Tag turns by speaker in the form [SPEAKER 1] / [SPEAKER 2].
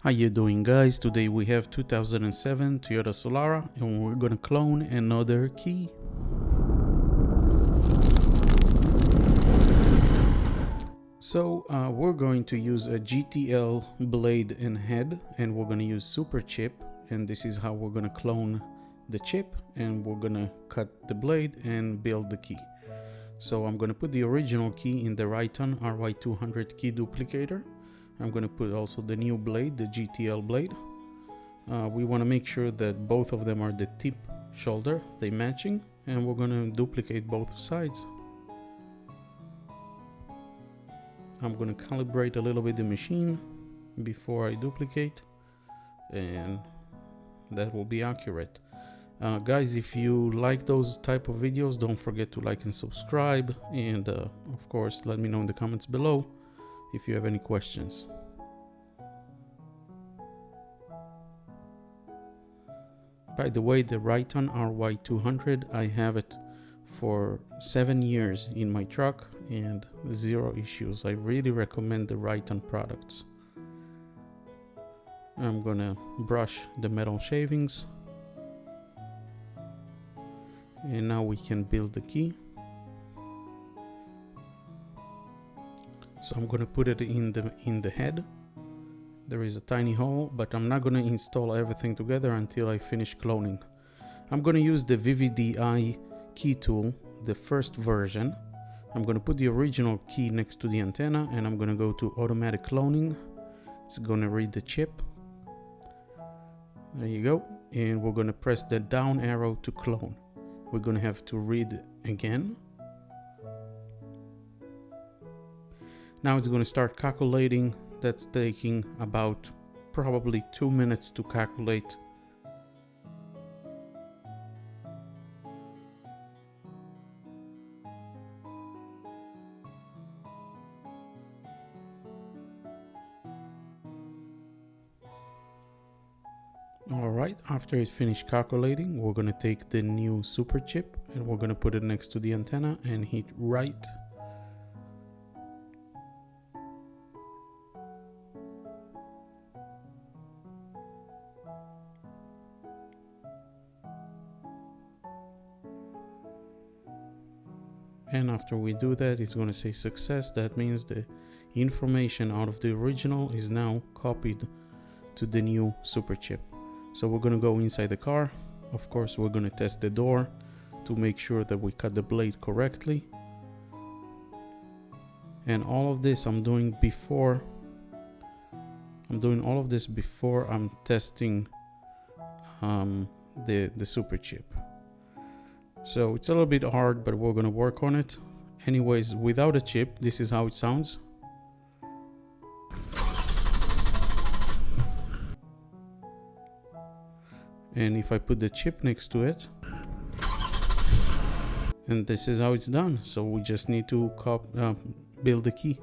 [SPEAKER 1] How you doing, guys? Today we have 2007 Toyota Solara and we're gonna clone another key. So we're going to use a GTL blade and head, and we're gonna use super chip, and this is how we're gonna clone the chip, and we're gonna cut the blade and build the key. So I'm gonna put the original key in the Rytan RY200 Key Duplicator. I'm going to put also the new blade, the GTL blade. We want to make sure that both of them are the tip shoulder, they matching, and we're going to duplicate both sides. I'm going to calibrate a little bit the machine before I duplicate, and that will be accurate. Guys, if you like those type of videos, don't forget to like and subscribe, and of course let me know in the comments below if you have any questions. By the way, the Rytan RY200, I have it for 7 years in my truck and zero issues. I really recommend the Rytan products. I'm gonna brush the metal shavings, and now we can build the key. So I'm going to put it in the head. There is a tiny hole, but I'm not going to install everything together until I finish cloning. I'm going to use the VVDI Key Tool, the first version. I'm going to put the original key next to the antenna, and I'm going to go to automatic cloning. It's going to read the chip. There you go. And we're going to press the down arrow to clone. We're going to have to read again. Now it's going to start calculating. That's taking about probably 2 minutes to calculate. Alright, after it finished calculating, we're going to take the new super chip and we're going to put it next to the antenna and hit right. And after we do that, it's going to say success. That means the information out of the original is now copied to the new super chip. So we're going to go inside the car. Of course, we're going to test the door to make sure that we cut the blade correctly. And all of this I'm doing before. I'm doing all of this before I'm testing the super chip. So it's a little bit hard, but we're gonna work on it. Anyways, without a chip, this is how it sounds. And if I put the chip next to it, and this is how it's done. So we just need to build the key.